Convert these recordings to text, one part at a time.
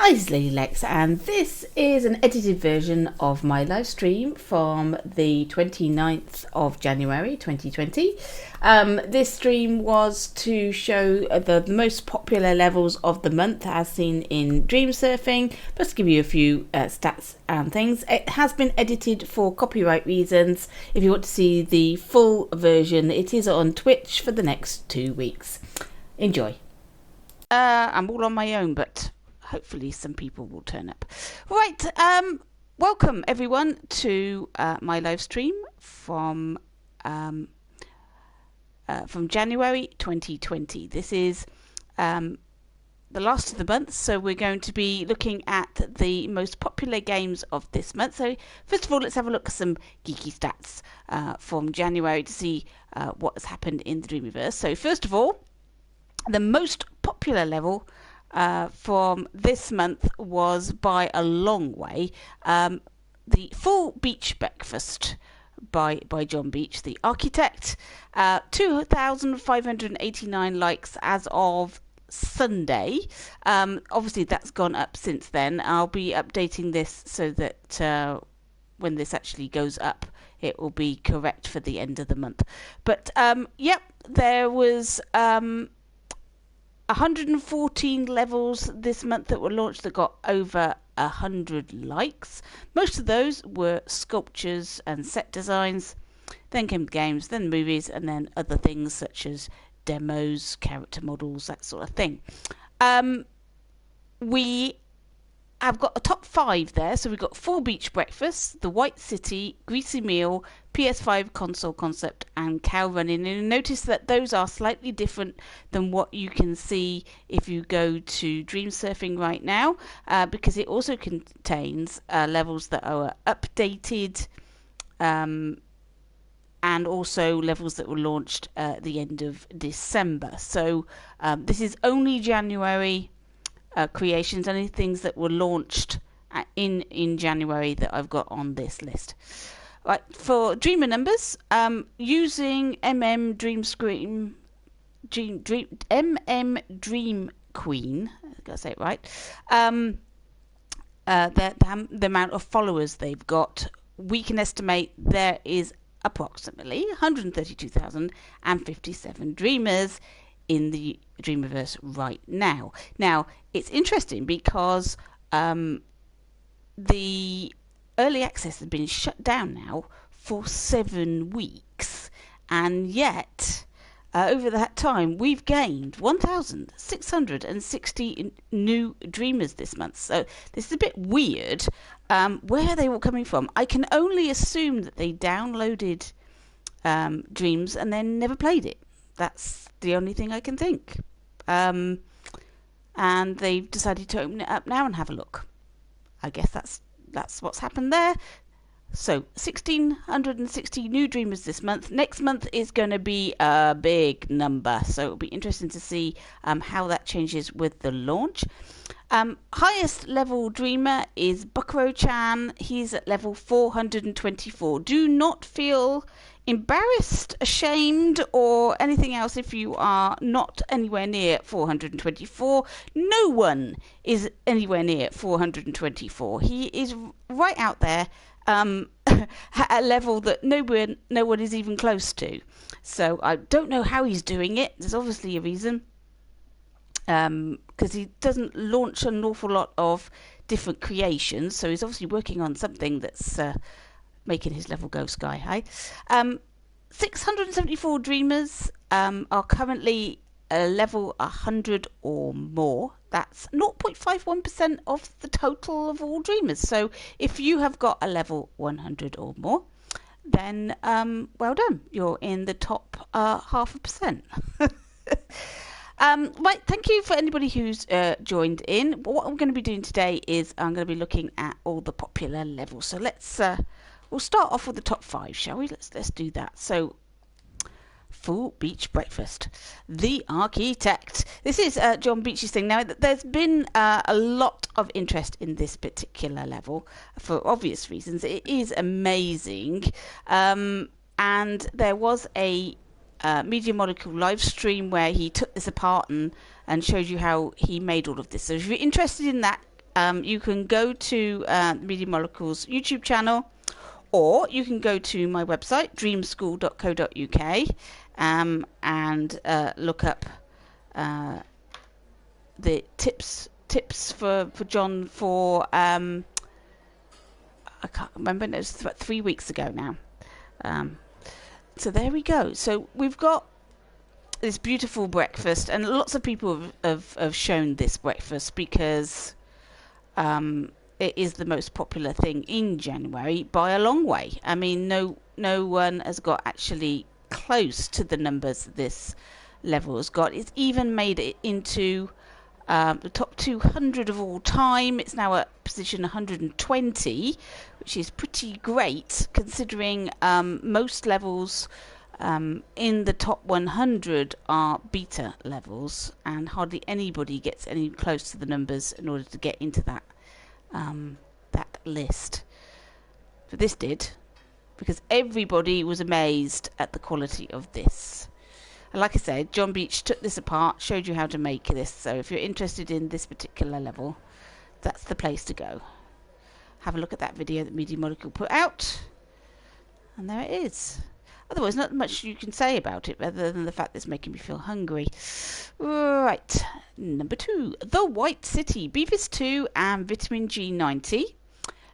Hi, this is Lady Lex, and this is an edited version of my live stream from the 29th of January 2020. This stream was to show the most popular levels of the month as seen in Dream Surfing, plus give you a few stats and things. It has been edited for copyright reasons. If you want to see the full version, it is on Twitch for the next 2 weeks. Enjoy. I'm all on my own, but hopefully some people will turn up. Right, welcome everyone to my live stream from January 2020. This is the last of the month, so we're going to be looking at the most popular games of this month. So first of all, let's have a look at some geeky stats from January to see what has happened in the Dreamiverse. So first of all, the most popular level from this month was by a long way the Full Beach Breakfast by John Beach, the architect. 2,589 likes as of Sunday. Obviously that's gone up since then. I'll be updating this so that when this actually goes up it will be correct for the end of the month. But yep, there was 114 levels this month that were launched that got over 100 likes. Most of those were sculptures and set designs. Then came games, then movies, and then other things such as demos, character models, that sort of thing. I've got a top 5 there. So we've got Full Beach Breakfast, The White City, Greasy Meal, PS5 console concept, and cow running. And you'll notice that those are slightly different than what you can see if you go to Dream Surfing right now, because it also contains levels that are updated and also levels that were launched at the end of December. So this is only January creations, only things that were launched in January that I've got on this list. Right, for Dreamer numbers, using MM Dream Queen, I've got to say it right, the amount of followers they've got, we can estimate there is approximately 132,057 dreamers in the Dreamiverse right now. Now, it's interesting because the early access has been shut down now for 7 weeks, and yet over that time we've gained 1,660 new dreamers this month. So this is a bit weird. Where are they all coming from? I can only assume that they downloaded Dreams and then never played it. That's the only thing I can think. And they've decided to open it up now and have a look. I guess that's what's happened there. So 1,660 new dreamers this month. Next month is going to be a big number, so it'll be interesting to see how that changes with the launch. Highest level dreamer is Buckrow-chan. He's at level 424. Do not feel embarrassed, ashamed, or anything else if you are not anywhere near 424. No one is anywhere near 424. He is right out there at a level that no one is even close to. So I don't know how he's doing it. There's obviously a reason, because he doesn't launch an awful lot of different creations, so he's obviously working on something that's making his level go sky high. 674 dreamers are currently level 100 or more. That's 0.51% of the total of all dreamers. So if you have got a level 100 or more, then well done. You're in the top 0.5%. Right, thank you for anybody who's joined in. What I'm going to be doing today is I'm going to be looking at all the popular levels. So we'll start off with the top 5, shall we? Let's do that. So, Full Beach Breakfast, the architect. This is John Beach's thing. Now, there's been a lot of interest in this particular level for obvious reasons. It is amazing, and there was a Media Molecule live stream where he took this apart and showed you how he made all of this. So if you're interested in that, you can go to Media Molecules YouTube channel, or you can go to my website, dreamschool.co.uk, and look up the tips for John for I can't remember, it was about 3 weeks ago now. So there we go. So we've got this beautiful breakfast, and lots of people have shown this breakfast because it is the most popular thing in January by a long way. I mean, no one has got actually close to the numbers this level has got. It's even made it into the top 200 of all time. It's now at position 120, which is pretty great considering most levels in the top 100 are beta levels, and hardly anybody gets any close to the numbers in order to get into that list. But this did, because everybody was amazed at the quality of this. And like I said, John Beach took this apart, showed you how to make this, so if you're interested in this particular level, that's the place to go. Have a look at that video that Media Molecule put out, and there it is. Otherwise, not much you can say about it other than the fact that it's making me feel hungry. Right, number 2, The White City, Beavis 2 and Vitamin G90.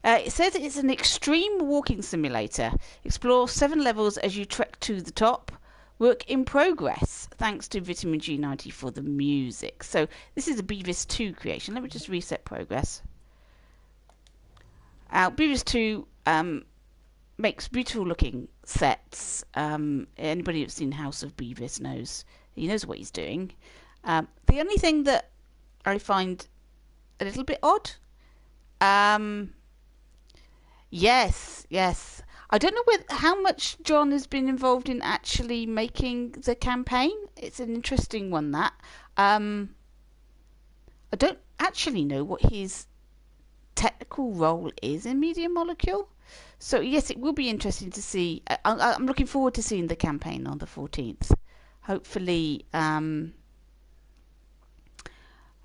It says it's an extreme walking simulator. Explore 7 levels as you trek to the top. Work in progress. Thanks to Vitamin G90 for the music. So this is a Beavis 2 creation. Let me just reset progress. Beavis 2 makes beautiful looking sets. Anybody who's seen House of Beavis knows he knows what he's doing. The only thing that I find a little bit odd, yes, I don't know how much John has been involved in actually making the campaign. It's an interesting one, that. I don't actually know what his technical role is in Media Molecule. So yes, it will be interesting to see. I'm looking forward to seeing the campaign on the 14th. Hopefully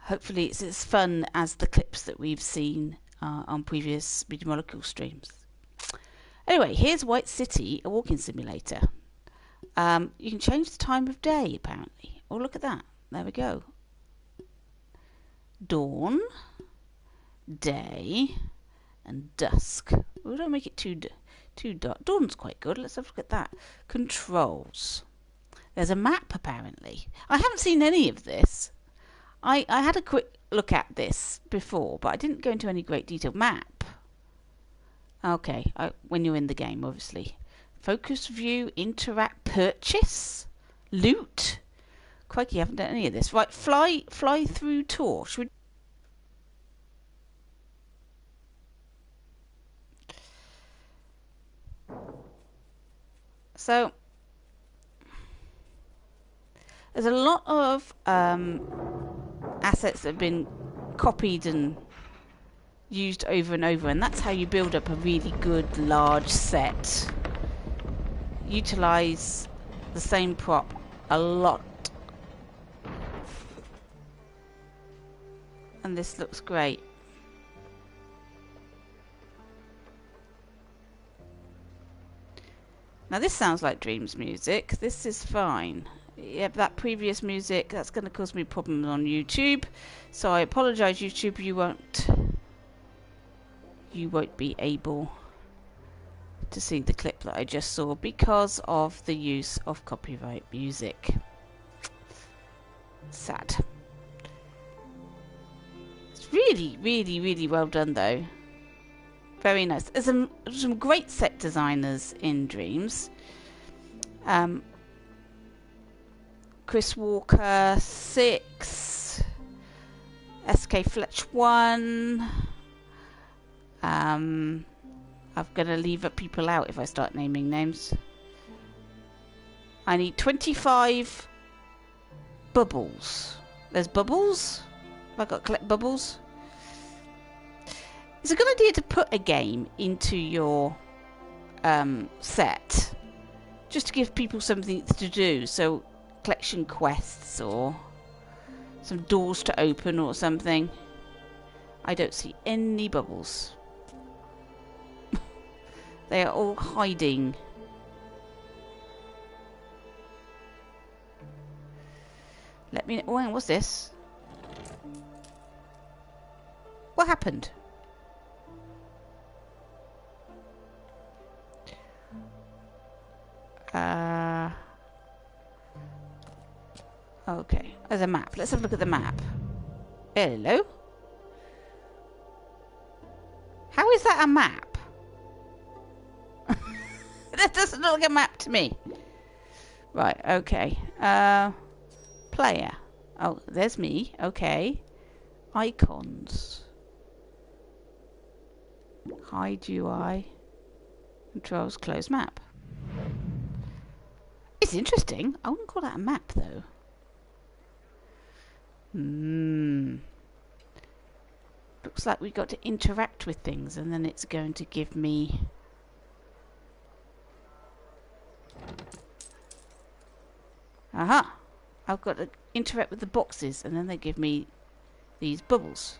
it's as fun as the clips that we've seen on previous Media Molecule streams. Anyway, here's White City, a walking simulator. You can change the time of day, apparently. Oh, look at that. There we go. Dawn, day, and dusk. We don't make it too dark. Dawn's quite good. Let's have a look at that. Controls. There's a map, apparently. I haven't seen any of this. I had a quick look at this before, but I didn't go into any great detail. Map. Okay, when you're in the game, obviously. Focus view, interact, purchase, loot. Crikey, I haven't done any of this. Right, fly through tour. Should we? So there's a lot of assets that have been copied and used over and over, and that's how you build up a really good large set. Utilize the same prop a lot, and this looks great. Now this sounds like Dreams music. This is fine. Yeah, that previous music, that's going to cause me problems on YouTube, so I apologise, YouTube. You won't be able to see the clip that I just saw because of the use of copyright music. Sad. It's really, really, really well done though. Very nice. There's some great set designers in Dreams. Chris Walker 6, SK Fletch 1. I'm going to leave people out if I start naming names. I need 25 bubbles. There's bubbles? Have I got to collect bubbles? It's a good idea to put a game into your set, just to give people something to do. So collection quests or some doors to open or something. I don't see any bubbles. They are all hiding. Let me know. Oh, what's this? What happened? Okay, there's a map. Let's have a look at the map. Hello? How is that a map? That doesn't look like a map to me. Right, okay. Player. Oh, there's me. Okay. Icons. Hide UI. Controls, close map. It's interesting. I wouldn't call that a map, though. Looks like we've got to interact with things, and then it's going to give me... Aha! I've got to interact with the boxes, and then they give me these bubbles.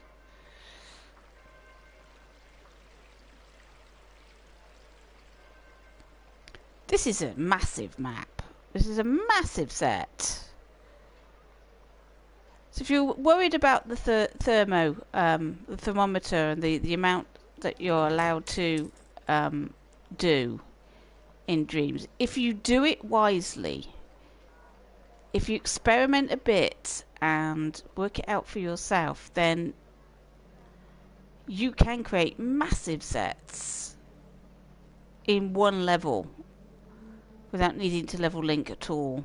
This is a massive map. This is a massive set. So if you're worried about the thermo, the thermometer, and the amount that you're allowed to do in Dreams, if you do it wisely, if you experiment a bit and work it out for yourself, then you can create massive sets in one level without needing to level link at all.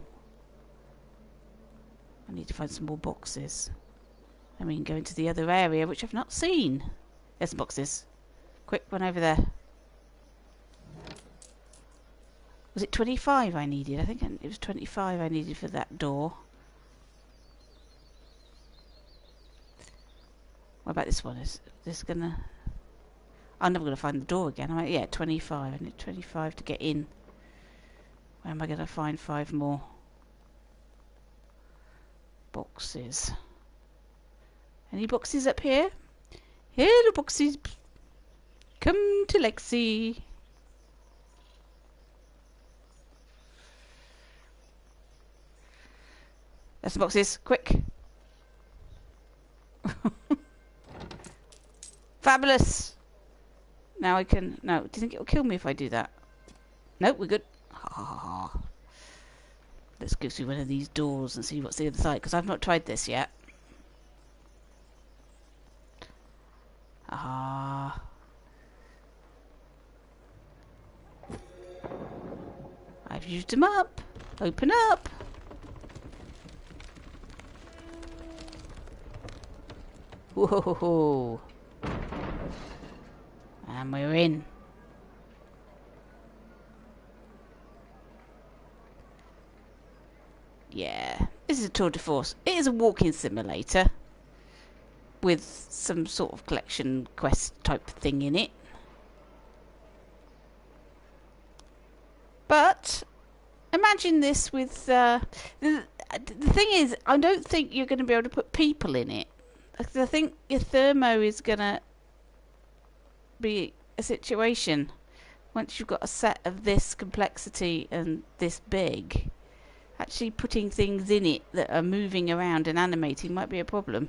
I need to find some more boxes. I mean, go into the other area, which I've not seen. There's some boxes. Quick, run over there. Was it 25 I needed? I think it was 25 I needed for that door. What about this one? Is this gonna... I'm never gonna find the door again. I'm like, yeah, 25. I need 25 to get in. Where am I gonna find 5 more boxes? Any boxes up here? Hello, boxes. Come to Lexi. There's some boxes. Quick. Fabulous. Now I can... No, do you think it'll kill me if I do that? Nope, we're good. Let's go through one of these doors and see what's the other side, because I've not tried this yet. I've used them up. Open up. Whoa. And we're in. Yeah, this is a tour de force. It is a walking simulator with some sort of collection quest type thing in it. But imagine this with the thing is, I don't think you're going to be able to put people in it. I think your thermo is going to be a situation once you've got a set of this complexity and this big. Actually putting things in it that are moving around and animating might be a problem.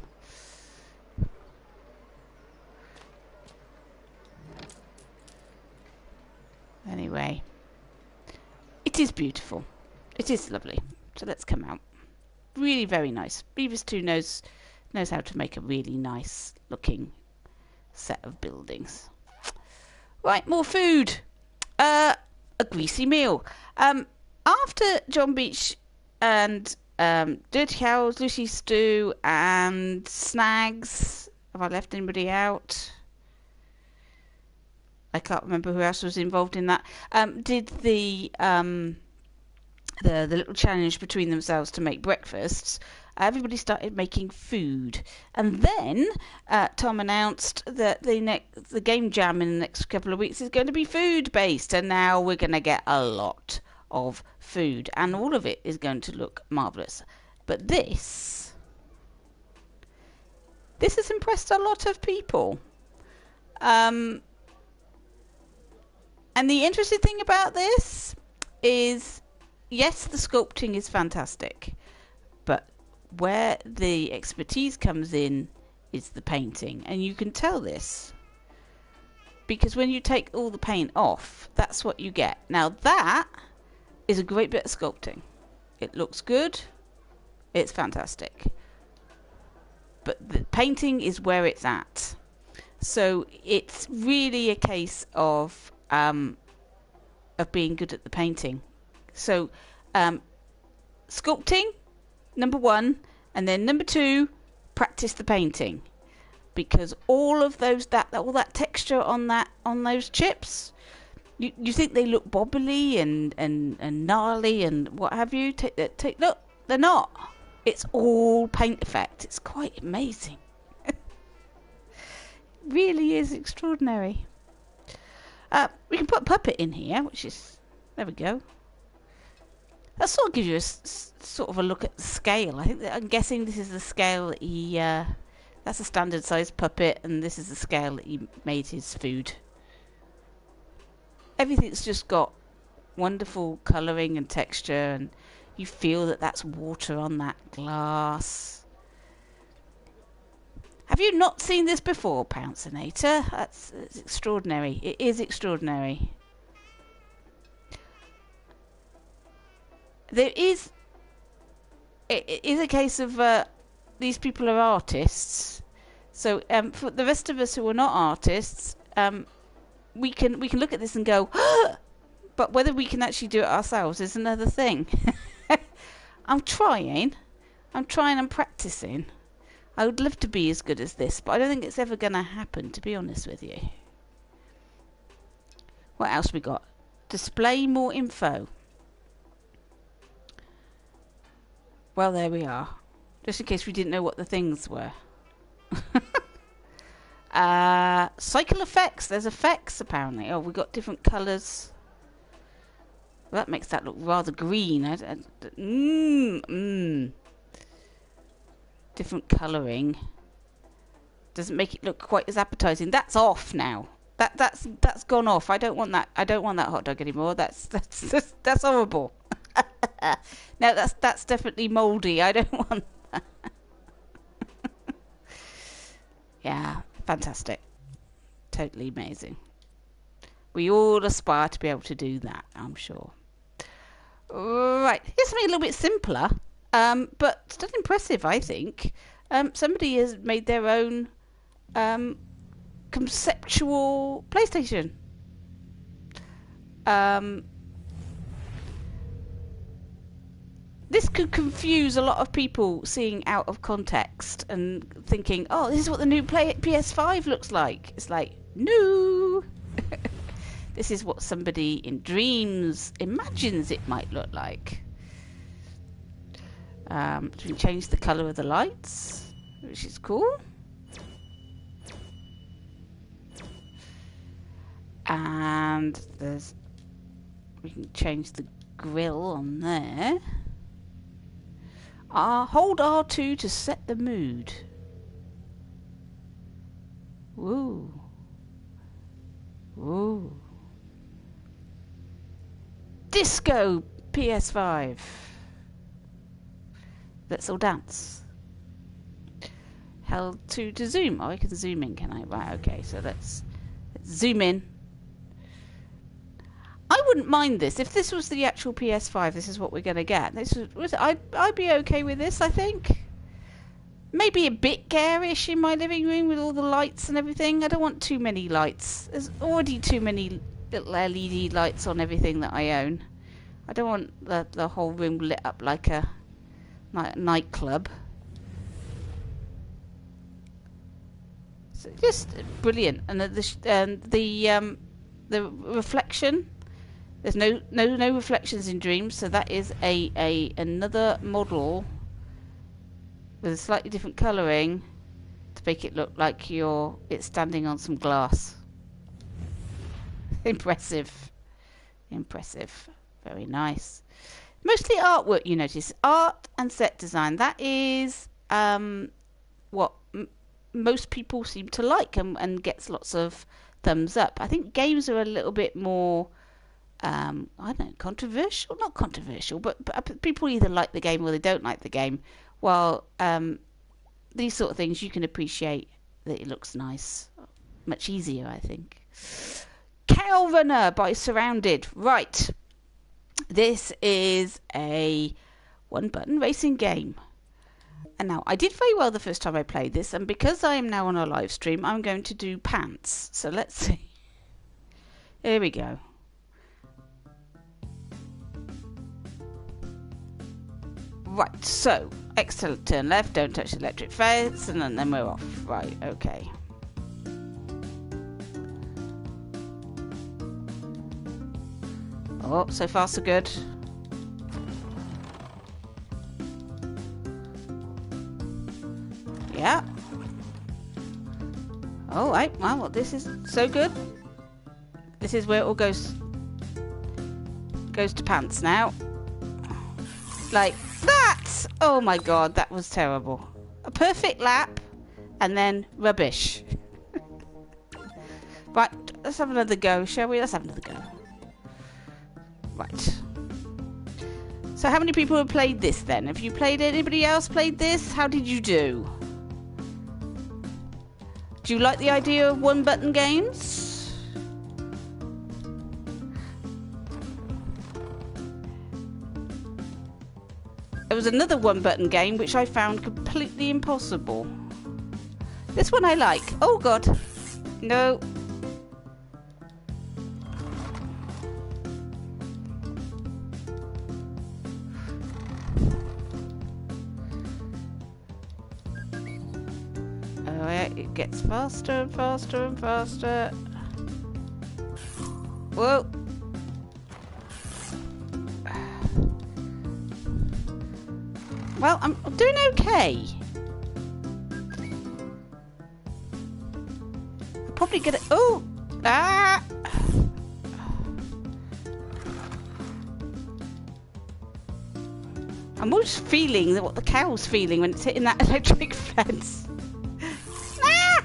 Anyway, it is beautiful. It is lovely. So let's come out. Really very nice. Beavis 2 knows how to make a really nice looking set of buildings. Right, more food. A greasy meal. After John Beach and Dirty Cows, Lucy's Stew and Snags, have I left anybody out? I can't remember who else was involved in that. Did the little challenge between themselves to make breakfasts. Everybody started making food, and then Tom announced that the game jam in the next couple of weeks is going to be food based, and now we're going to get a lot of food, and all of it is going to look marvellous. But this This has impressed a lot of people. And the interesting thing about this is, yes, the sculpting is fantastic, but where the expertise comes in is the painting. And you can tell this because when you take all the paint off, that's what you get. Now that is a great bit of sculpting. It looks good. It's fantastic. But the painting is where it's at. So it's really a case of being good at the painting. So sculpting, number one, and then number two, practice the painting, because all of those all that texture on those chips, you think they look bobbly and gnarly and what have you. Look, they're not. It's all paint effect. It's quite amazing. Really is extraordinary. We can put a puppet in here, which is, there we go. That sort of gives you a sort of a look at the scale. I'm guessing this is the scale that he. That's a standard size puppet, and this is the scale that he made his food. Everything's just got wonderful colouring and texture, and you feel that that's water on that glass. Have you not seen this before, Pouncinator? It's extraordinary. It is extraordinary. It is a case of these people are artists. So for the rest of us who are not artists, we can look at this and go, but whether we can actually do it ourselves is another thing. I'm trying. I'm practicing. I would love to be as good as this, but I don't think it's ever going to happen, to be honest with you. What else we got? Display more info. Well, there we are. Just in case we didn't know what the things were. Cycle effects. There's effects, apparently. Oh, we got different colours. Well, that makes that look rather green. Different colouring doesn't make it look quite as appetizing. That's off now. That's gone off. I don't want that. I don't want that hot dog anymore. That's horrible. No, that's definitely mouldy. I don't want that. Yeah, fantastic. Totally amazing. We all aspire to be able to do that, I'm sure. Right, here's something a little bit simpler. But still impressive, I think. Somebody has made their own conceptual PlayStation. This could confuse a lot of people seeing out of context and thinking, oh, this is what the new PS5 looks like. It's like, no. This is what somebody in dreams imagines it might look like. So we can change the colour of the lights, which is cool. And we can change the grill on there. Hold R2 to set the mood. Woo. Woo. Disco PS5. Let's all dance. Held 2 to zoom. Oh, I can zoom in, can I? Right, okay, so let's zoom in. I wouldn't mind this. If this was the actual PS5, this is what we're going to get. I'd be okay with this, I think. Maybe a bit garish in my living room with all the lights and everything. I don't want too many lights. There's already too many little LED lights on everything that I own. I don't want the whole room lit up like a nightclub. So just brilliant. And the reflection. There's no reflections in Dreams, so that is another model with a slightly different colouring to make it look like it's standing on some glass. Impressive. Very nice. Mostly artwork, you notice. Art and set design. That is what most people seem to like and gets lots of thumbs up. I think games are a little bit more, I don't know, controversial? Not controversial, but people either like the game or they don't like the game. While these sort of things, you can appreciate that it looks nice. Much easier, I think. Cow Runner by Surrounded. Right. This is a one-button racing game. And now, I did very well the first time I played this, and because I am now on a live stream, I'm going to do pants. So let's see. Here we go. Right, so, excellent, turn left, don't touch the electric fence, and then we're off. Right, okay. Oh, so far so good. Yeah. Oh, right, well, this is so good. This is where it all goes to pants now. Like that! Oh my god, that was terrible. A perfect lap, and then rubbish. Right, let's have another go, shall we? Let's have another go. Right. So how many people have played this then? Have you played it? Anybody else played this? How did you do? Do you like the idea of one-button games? There was another one-button game which I found completely impossible. This one I like. Oh god. No. Oh yeah, it gets faster and faster and faster. Whoa. Well, I'm doing okay. I'll probably get it. Oh! Ah! I'm always feeling what the cow's feeling when it's hitting that electric fence. Ah!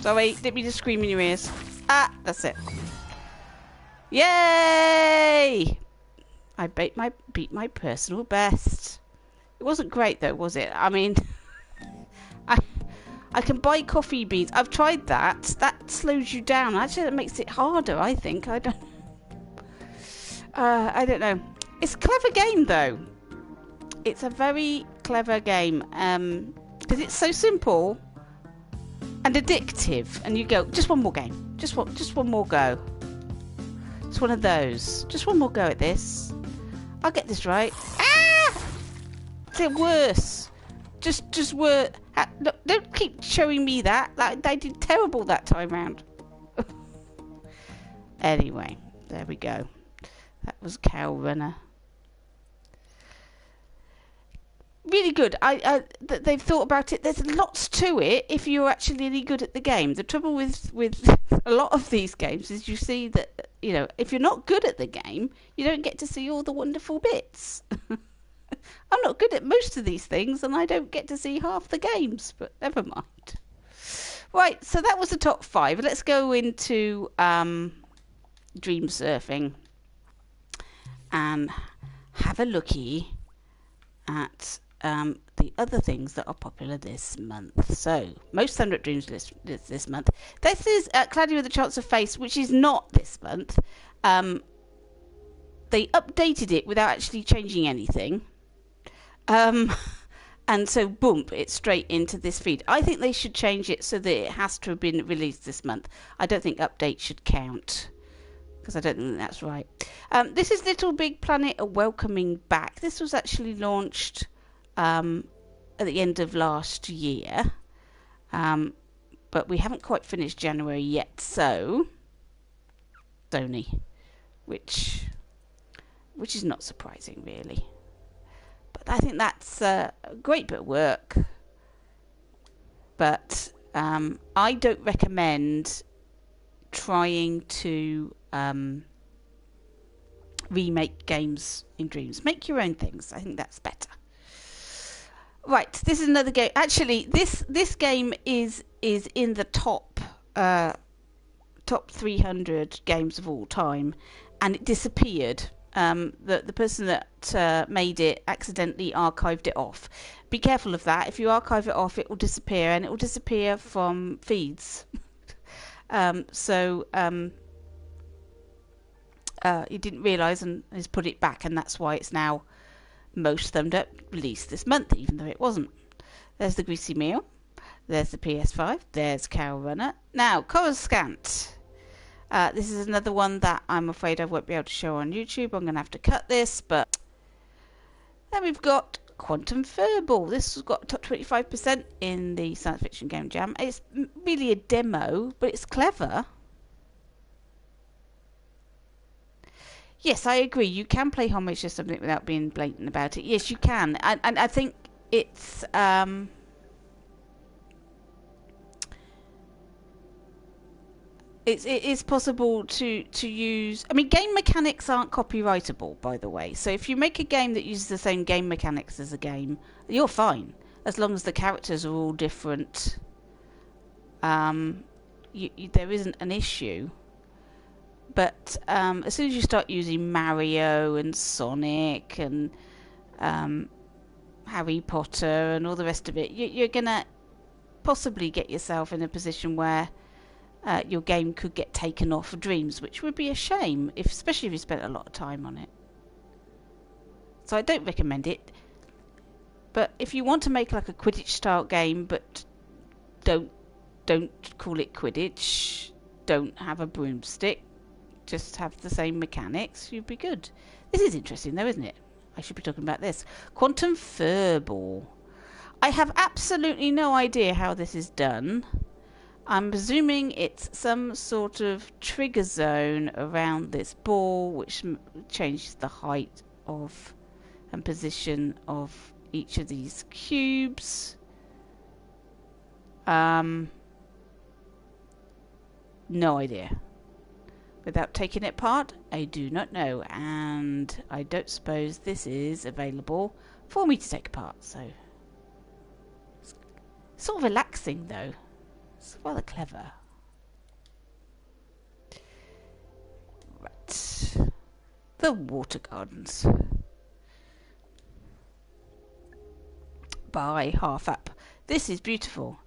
Sorry, didn't mean to scream in your ears. Ah, that's it. Yay! I beat my personal best. It wasn't great though, was it? I mean, I can buy coffee beans. I've tried that. That slows you down. Actually, that makes it harder. I think. I don't know. It's a clever game though. It's a very clever game because it's so simple and addictive. And you go, just one more game. Just one more go. It's one of those. Just one more go at this. I'll get this right. It's worse. Just worse. Look, don't keep showing me that. I did terrible that time round. Anyway, there we go. That was Cow Runner. Really good. They've thought about it. There's lots to it if you're actually really good at the game. The trouble with a lot of these games is you see that, you know, if you're not good at the game, you don't get to see all the wonderful bits. I'm not good at most of these things and I don't get to see half the games, but never mind. Right, so that was the top 5. Let's go into Dream Surfing and have a looky at the other things that are popular this month. So, most thunder at Dreams list this month. This is Cloudy with a Chance of Face, which is not this month. They updated it without actually changing anything. And so, boom, it's straight into this feed. I think they should change it so that it has to have been released this month. I don't think update should count, because I don't think that's right. This is Little Big Planet, A Welcoming Back. This was actually launched at the end of last year. But we haven't quite finished January yet, so Sony, which is not surprising, really. But I think that's a great bit of work. But I don't recommend trying to remake games in Dreams. Make your own things. I think that's better. Right, this is another game. Actually, this game is in the top 300 games of all time, and it disappeared. The person that made it accidentally archived it off. Be careful of that. If you archive it off, it will disappear, and it will disappear from feeds. He didn't realise and has put it back, and that's why it's now most of them don't release this month, even though it wasn't. There's the Greasy Meal. There's the PS5. There's Cow Runner. Now, Coruscant. This is another one that I'm afraid I won't be able to show on YouTube. I'm going to have to cut this, but then we've got Quantum Furball. This has got top 25% in the Science Fiction Game Jam. It's really a demo, but it's clever. Yes, I agree. You can play homage to something without being blatant about it. Yes, you can. And I think it's... It is possible to use... I mean, game mechanics aren't copyrightable, by the way. So if you make a game that uses the same game mechanics as a game, you're fine. As long as the characters are all different, there isn't an issue. But as soon as you start using Mario and Sonic and Harry Potter and all the rest of it, you're going to possibly get yourself in a position where your game could get taken off for Dreams, which would be a shame, especially if you spent a lot of time on it. So I don't recommend it. But if you want to make like a Quidditch style game, but don't call it Quidditch, don't have a broomstick, just have the same mechanics, you'd be good. This is interesting though, isn't it? I should be talking about this. Quantum Furball. I have absolutely no idea how this is done. I'm presuming it's some sort of trigger zone around this ball which changes the height of and position of each of these cubes. No idea. Without taking it apart, I do not know, and I don't suppose this is available for me to take apart, so it's sort of relaxing though. It's rather clever. Right. The Water Gardens. By Half Up. This is beautiful.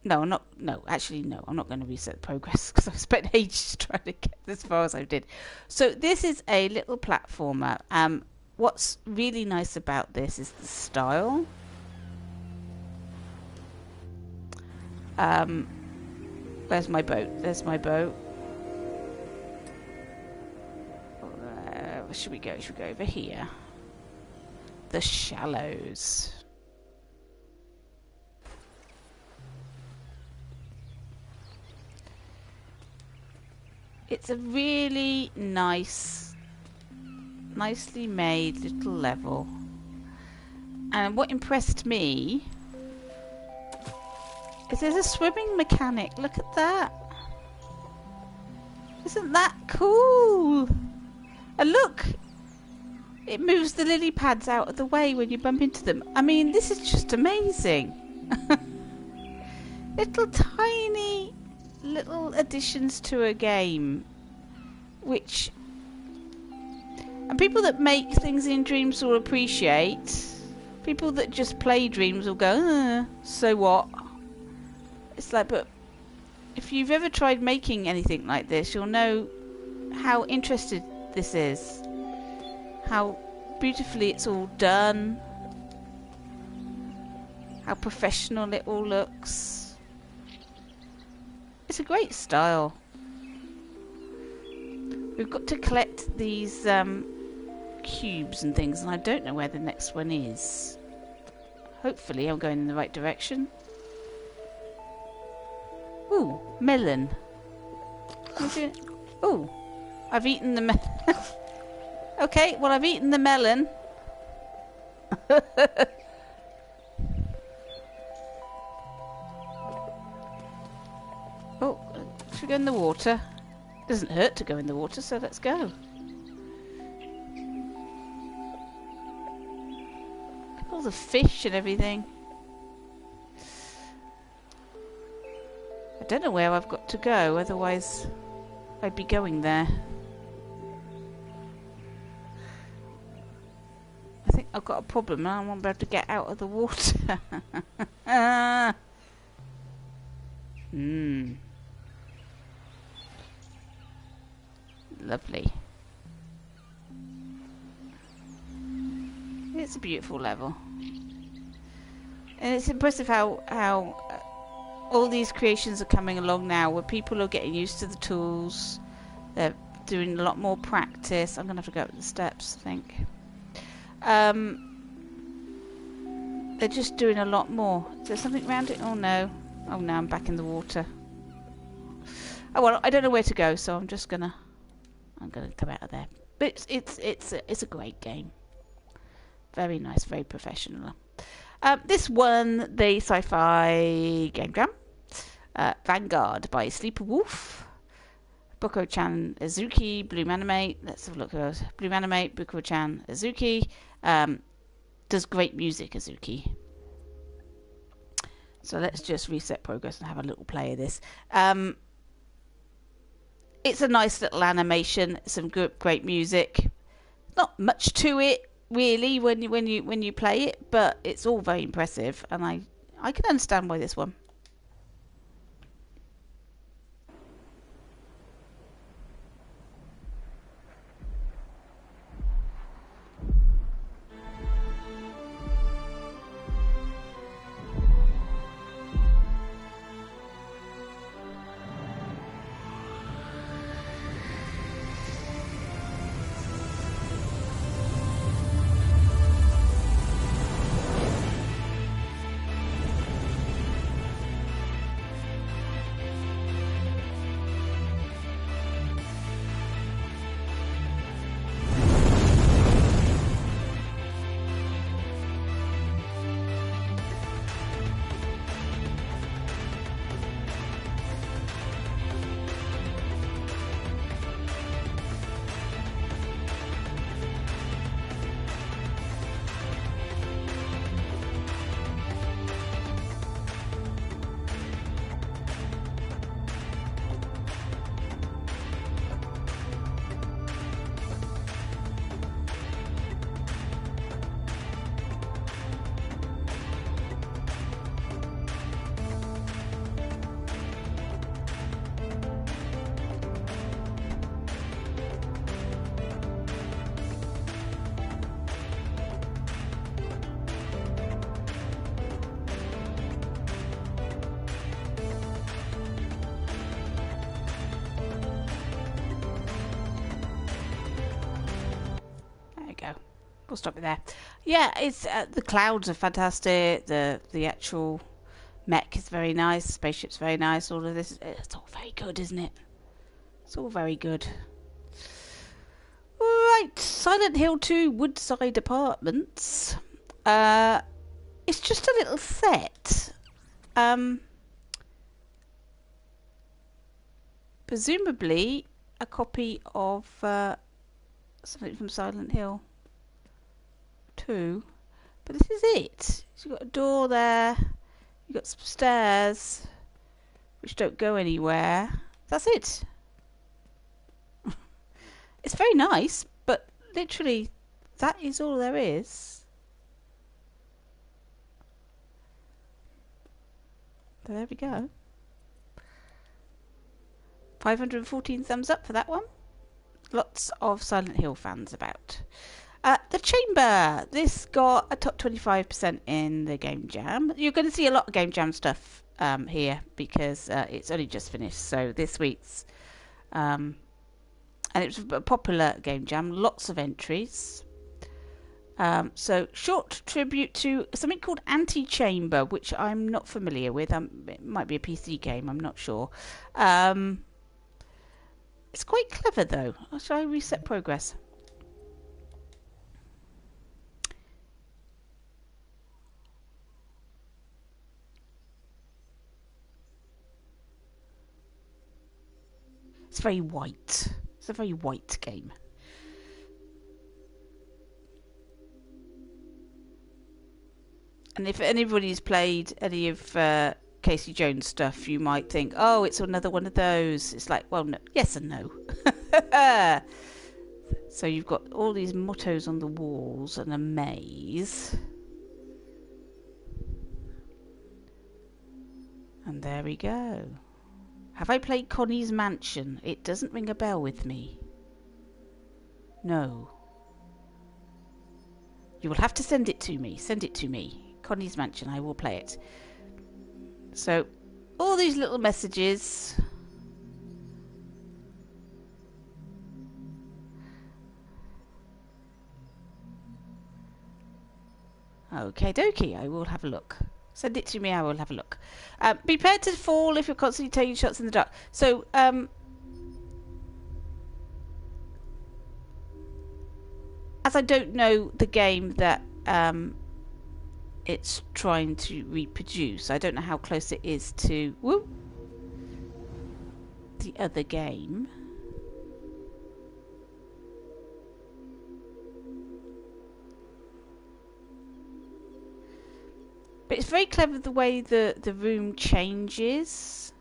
No, I'm not. No, actually, no. I'm not going to reset the progress because I spent ages trying to get as far as I did. So this is a little platformer. What's really nice about this is the style. Where's my boat? There's my boat. Where should we go? Should we go over here? The Shallows. It's a really nicely made little level. And what impressed me is there's a swimming mechanic. Look at that. Isn't that cool? And look, it moves the lily pads out of the way when you bump into them. I mean, this is just amazing. Little tiny little additions to a game, which and people that make things in Dreams will appreciate. People that just play Dreams will go, so what? It's like, but if you've ever tried making anything like this, you'll know how interested this is, how beautifully it's all done, how professional it all looks. It's a great style. We've got to collect these cubes and things, and I don't know where the next one is. Hopefully I'm going in the right direction. Ooh, melon. Ooh, I've eaten the melon. Okay, well I've eaten the melon. Oh, should we go in the water? Doesn't hurt to go in the water, so let's go. the fish and everything. I don't know where I've got to go, otherwise I'd be going there. I think I've got a problem and I won't be able to get out of the water. Lovely. It's a beautiful level. And it's impressive how all these creations are coming along now, where people are getting used to the tools. They're doing a lot more practice. I'm going to have to go up the steps, I think. They're just doing a lot more. Is there something around it? Oh no. Oh no, I'm back in the water. Oh well, I don't know where to go, so I'm gonna come out of there. But it's a great game. Very nice, very professional. This one, the sci-fi game jam, Vanguard by Sleeper Wolf, Boko-chan Azuki, Bloom Animate. Let's have a look at those. Bloom Animate, Boko-chan Azuki. Does great music, Azuki. So let's just reset progress and have a little play of this. It's a nice little animation, some good, great music. Not much to it really when you play it, but it's all very impressive, and I can understand why this one. We'll stop it there. Yeah, it's the clouds are fantastic. The actual mech is very nice. Spaceship's very nice. All of this, it's all very good, isn't it? It's all very good. Right, Silent Hill 2 Woodside Apartments. It's just a little set. Presumably a copy of something from Silent Hill 2, but this is it. So you've got a door there, you've got some stairs which don't go anywhere. That's it. It's very nice, but literally that is all there is. So there we go. 514 thumbs up for that one. Lots of Silent Hill fans about. The Chamber. This got a top 25% in the Game Jam. You're going to see a lot of Game Jam stuff here because it's only just finished. So this week's... and it was a popular Game Jam. Lots of entries. So short tribute to something called Anti-Chamber, which I'm not familiar with. It might be a PC game. I'm not sure. It's quite clever though. Shall I reset progress? It's very white. It's a very white game. And if anybody's played any of Casey Jones stuff, you might think, oh, it's another one of those. It's like, well, no, yes and no. So you've got all these mottos on the walls and a maze. And there we go. Have I played Connie's Mansion? It doesn't ring a bell with me. No. You will have to send it to me. Send it to me. Connie's Mansion. I will play it. So, all these little messages. Okay, dokie. I will have a look. Send it to me. I will have a look. Be prepared to fall if you're constantly taking shots in the dark. So, as I don't know the game that it's trying to reproduce, I don't know how close it is to the other game. But it's very clever the way the room changes.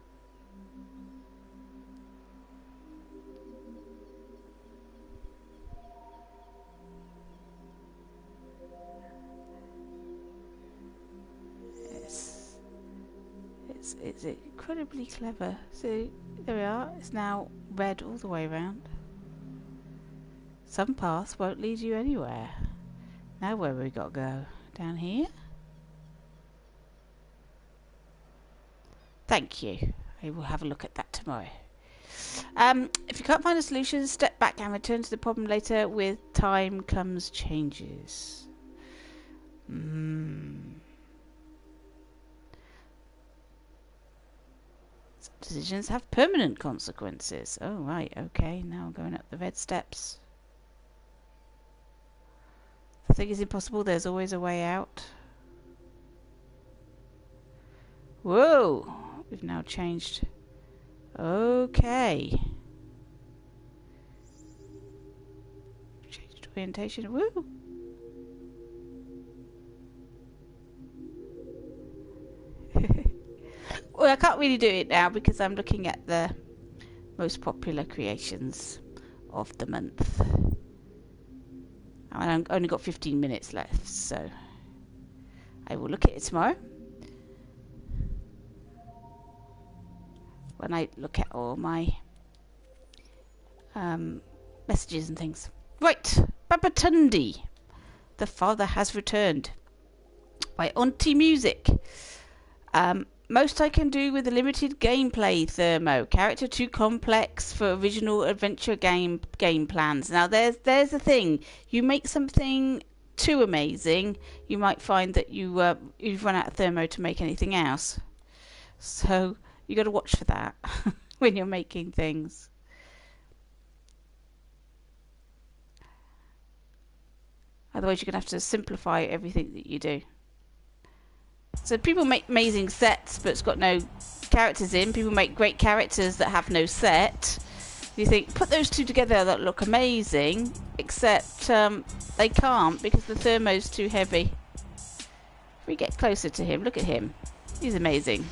It's incredibly clever. So there we are. It's now red all the way around. Some paths won't lead you anywhere. Now where have we got to go? Down here? Thank you. I will have a look at that tomorrow. If you can't find a solution, step back and return to the problem later. With time comes changes. Some decisions have permanent consequences. Oh, right. Okay. Now I'm going up the red steps. The thing is impossible. There's always a way out. Whoa. We've now changed. Okay. Changed orientation. Woo! Well, I can't really do it now because I'm looking at the most popular creations of the month. And I've only got 15 minutes left, so I will look at it tomorrow. When I look at all my messages and things. Right, Babatundi. The father has returned. By Auntie Music. Most I can do with a limited gameplay, Thermo. Character too complex for original adventure game plans. Now there's the thing. You make something too amazing, you might find that you've run out of Thermo to make anything else. So you got to watch for that when you're making things. Otherwise you're going to have to simplify everything that you do. So people make amazing sets but it's got no characters in. People make great characters that have no set. You think, put those two together that look amazing, except they can't because the Thermo's too heavy. If we get closer to him, look at him. He's amazing.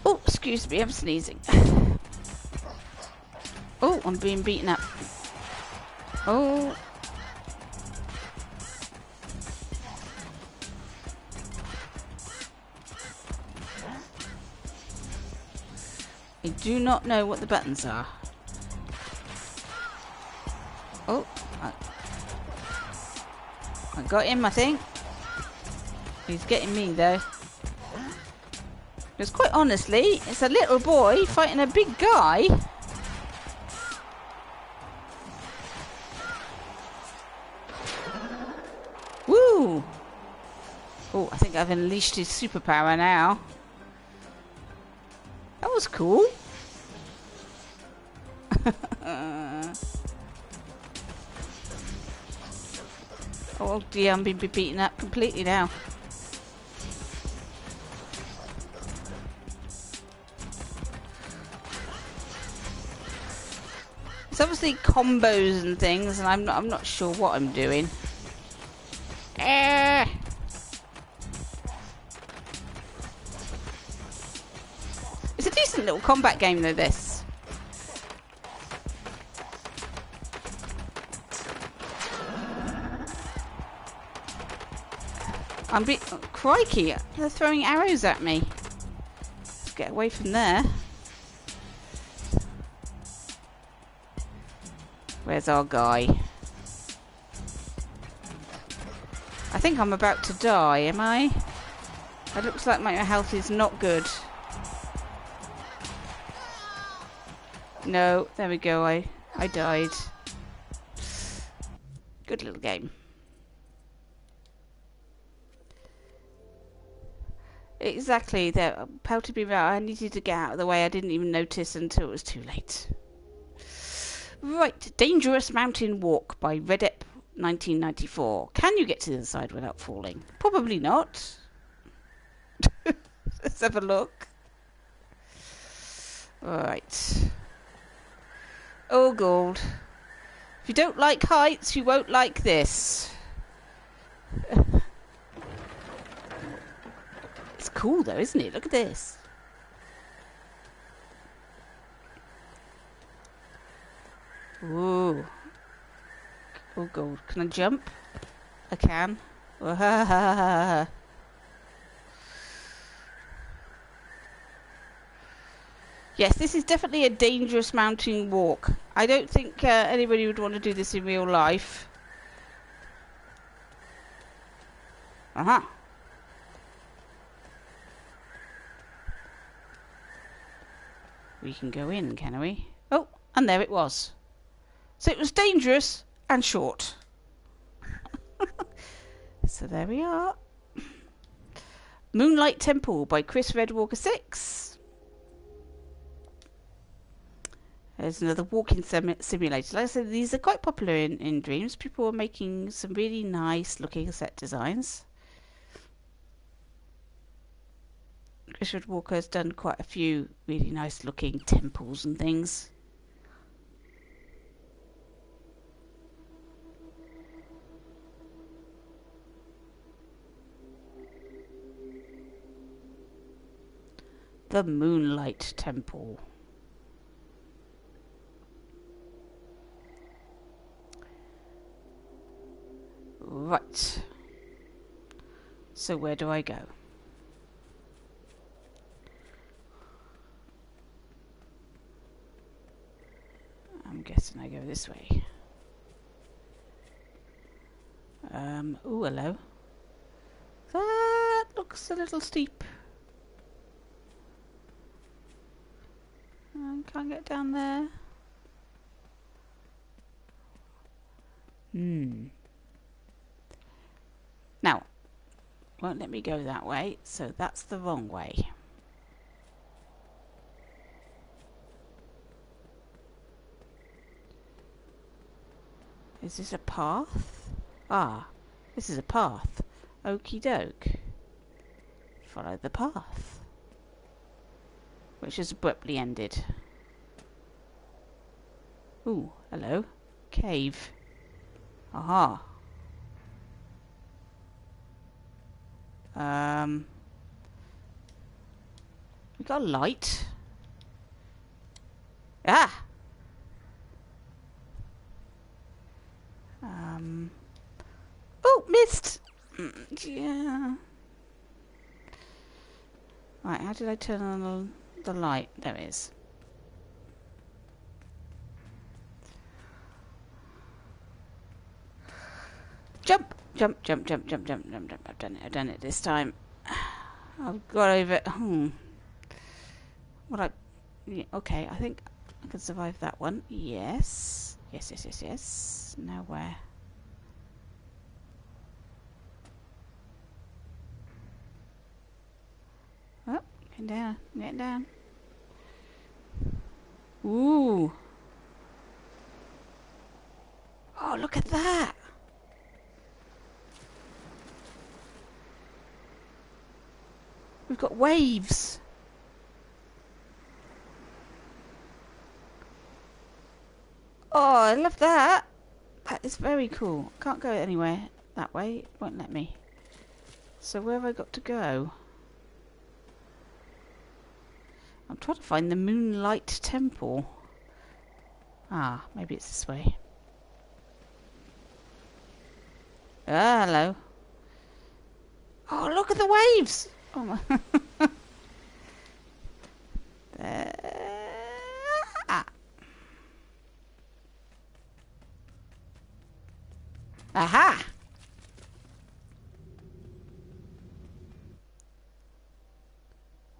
Oh, excuse me, I'm sneezing. Oh, I'm being beaten up. Oh. I do not know what the buttons are. Oh, I got him, I think. He's getting me though. Because quite honestly, it's a little boy fighting a big guy. Woo! Oh, I think I've unleashed his superpower now. That was cool. Oh dear, I'm being beaten up completely now. It's obviously combos and things, and I'm not sure what I'm doing. It's a decent little combat game, though, this. Oh, crikey, they're throwing arrows at me. Let's get away from there. Where's our guy? I think I'm about to die, am I? It looks like my health is not good. No, there we go, I died. Good little game. Exactly, there pelted me around. I needed to get out of the way. I didn't even notice until it was too late. Right, Dangerous Mountain Walk by Redep 1994. Can you get to the other side without falling? Probably not. Let's have a look. Alright. Oh, gold. If you don't like heights, you won't like this. It's cool though, isn't it? Look at this. Ooh. Oh, gold. Can I jump? I can. Yes, this is definitely a dangerous mountain walk. I don't think anybody would want to do this in real life. Aha. We can go in, can we? Oh, and there it was. So it was dangerous and short. So there we are. Moonlight Temple by Chris Redwalker 6. There's another walking simulator. Like I said, these are quite popular in Dreams. People are making some really nice looking set designs. Chris Redwalker has done quite a few really nice looking temples and things. The Moonlight Temple. Right. So where do I go? I'm guessing I go this way. Ooh, hello. That looks a little steep. Can't get down there. Now, won't let me go that way, so that's the wrong way. Is this a path? Ah, this is a path. Okie doke. Follow the path. Which has abruptly ended. Ooh, hello. Cave. Aha. We got a light. Ah! Oh, missed! Yeah. Right, how did I turn on the light? There it is. Jump! Jump, jump, jump, jump, jump, jump, jump. I've done it this time. I've got over it. Yeah, okay, I think I can survive that one. Yes. Yes, yes, yes, yes. Now where? Oh, getting down, getting down. Ooh. Oh, look at that. We've got waves. I love that. That is very cool. Can't go anywhere that way. It won't let me. So where have I got to go? I'm trying to find the Moonlight Temple. Ah, maybe it's this way. Ah, hello. Oh, look at the waves! Oh my. Ah. Aha!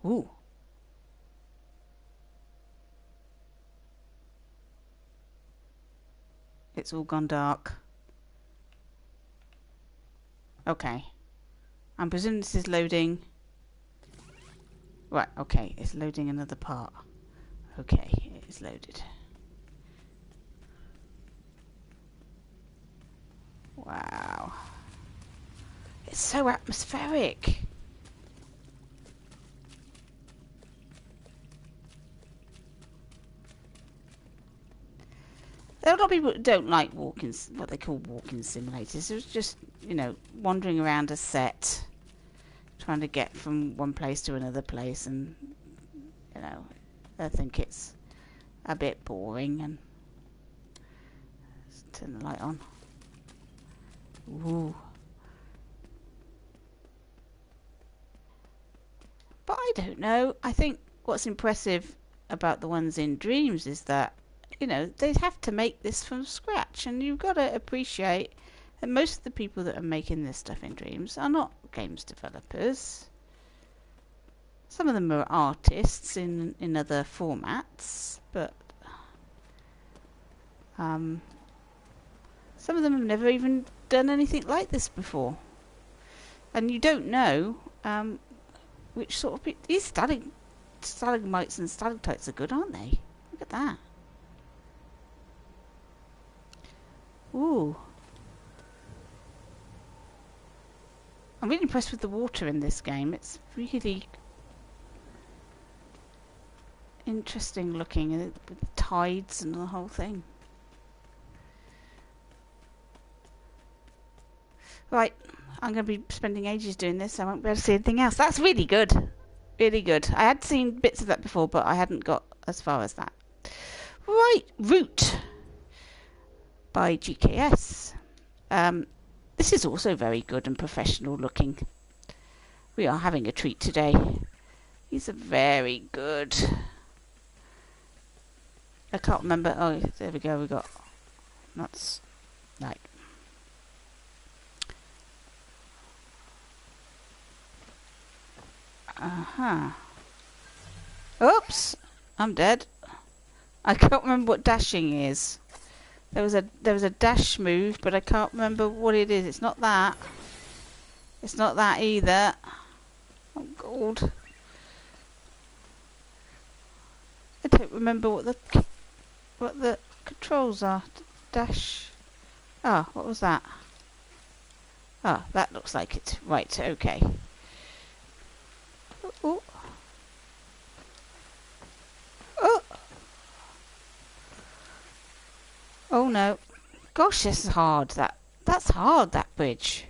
Ooh. It's all gone dark. Okay. I'm presuming this is loading. Right, okay. It's loading another part. Okay, it is loaded. Wow. It's so atmospheric. There are a lot of people that don't like what they call walking simulators. It was just, you know, wandering around a set, trying to get from one place to another place, and, you know, I think it's a bit boring. And let's turn the light on. Ooh. But I don't know. I think what's impressive about the ones in Dreams is that, you know, they have to make this from scratch, and you've got to appreciate that most of the people that are making this stuff in Dreams are not games developers. Some of them are artists in other formats, but some of them have never even done anything like this before. And you don't know which sort of these stalagmites and stalactites are good, aren't they? Look at that. Ooh. I'm really impressed with the water in this game. It's really interesting looking, with the tides and the whole thing. Right, I'm going to be spending ages doing this. I won't be able to see anything else. That's really good. Really good. I had seen bits of that before, but I hadn't got as far as that. Right, Root by GKS. This is also very good and professional looking. We are having a treat today. These are very good. I can't remember. Oh, there we go. We got nuts. Right. Oops, I'm dead. I can't remember what dashing is. There was a dash move, but I can't remember what it is. It's not that. It's not that either. Oh God. I don't remember what the controls are. Dash. Ah, what was that? Ah, that looks like it. Right, okay. Oh. Oh. Oh no. Gosh, this is hard. That's hard, that bridge.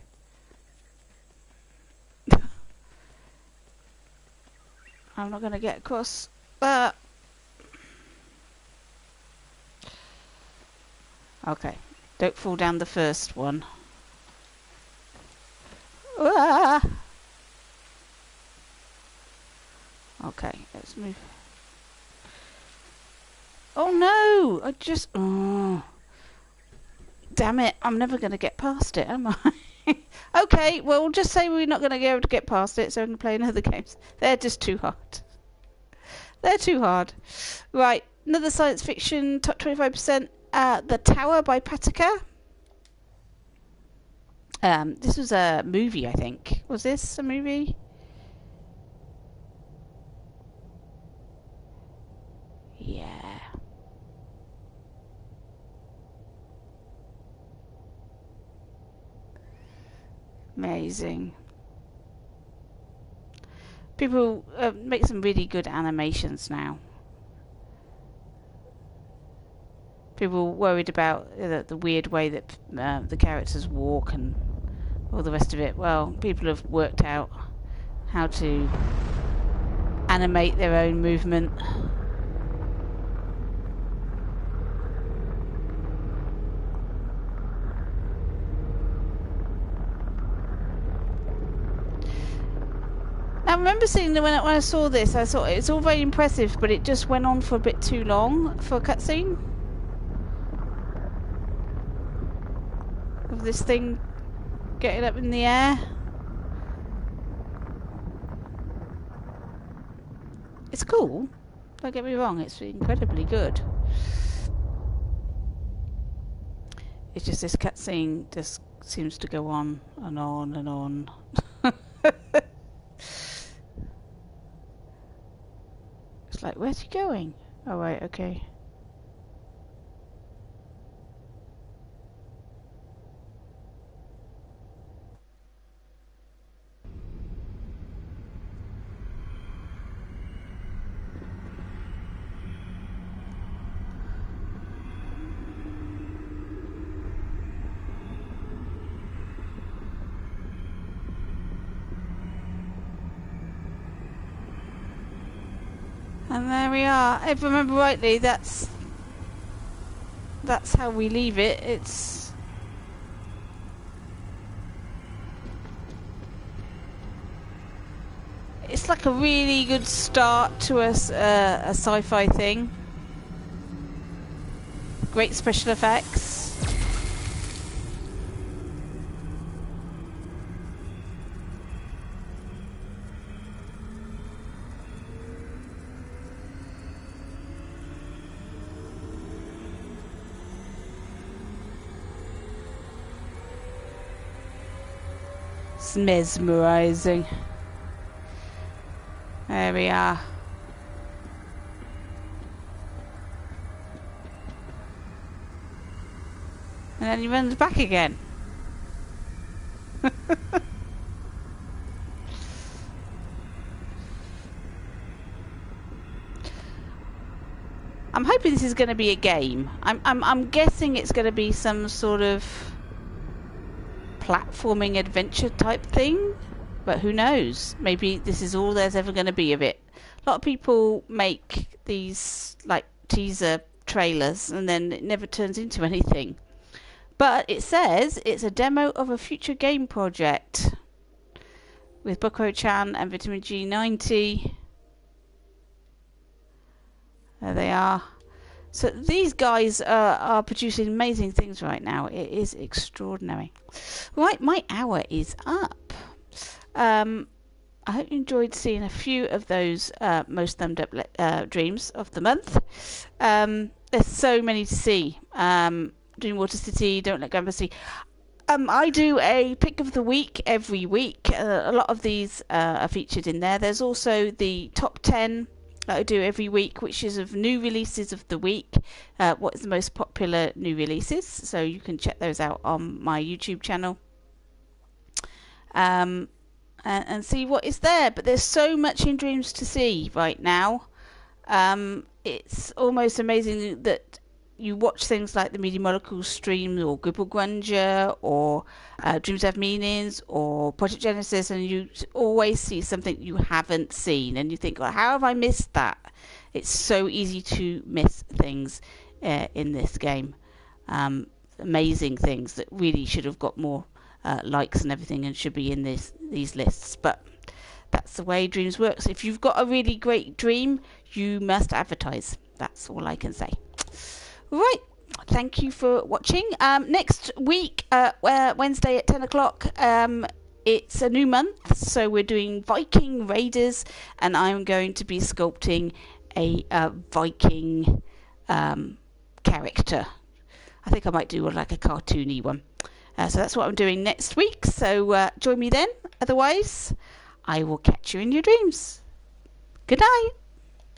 I'm not going to get across that. Okay. Don't fall down the first one. Ah! Okay, let's move. Oh no! Oh. Damn it, I'm never going to get past it, am I? Okay, well, we'll just say we're not going to be able to get past it, so we can play another games. They're just too hard. They're too hard. Right, another science fiction, top 25%. The Tower by Patika. This was a movie, I think. Was this a movie? Yeah. Amazing. People make some really good animations now. People worried about the weird way that the characters walk and all the rest of it. Well, people have worked out how to animate their own movement. I remember seeing that when I saw this, I thought it's all very impressive, but it just went on for a bit too long for a cutscene. Of this thing getting up in the air. It's cool, don't get me wrong, it's incredibly good. It's just this cutscene just seems to go on and on and on. It's like, where's he going? Oh, right, okay. And there we are. If I remember rightly, that's how we leave it. It's like a really good start to a sci-fi thing. Great special effects. It's mesmerizing. There we are. And then he runs back again. I'm hoping this is going to be a game. I'm guessing it's going to be some sort of platforming adventure type thing, but who knows? Maybe this is all there's ever going to be of it. A lot of people make these like teaser trailers and then it never turns into anything. But it says it's a demo of a future game project with Bukro-chan and Vitamin G90. There they are. So these guys are producing amazing things right now. It is extraordinary. Right, my hour is up. I hope you enjoyed seeing a few of those most thumbed up dreams of the month. There's so many to see. Dream Water City, Don't Let Grandpa See. I do a pick of the week every week. A lot of these are featured in there. There's also the top 10 that I do every week, which is of new releases of the week. What is the most popular new releases? So you can check those out on my YouTube channel. And see what is there. But there's so much in Dreams to see right now. It's almost amazing that you watch things like the Media Molecules stream or Gribble Grunger or Dreams Have Meanings or Project Genesis, and you always see something you haven't seen and you think, well, how have I missed that? It's so easy to miss things in this game. Amazing things that really should have got more likes and everything and should be in these lists, but that's the way Dreams works. If you've got a really great dream, you must advertise. That's all I can say. Right, thank you for watching. Next week, Wednesday at 10 o'clock, it's a new month, so we're doing Viking Raiders, and I'm going to be sculpting a Viking character. I think I might do like a cartoony one. So that's what I'm doing next week, so join me then. Otherwise, I will catch you in your dreams. Good night.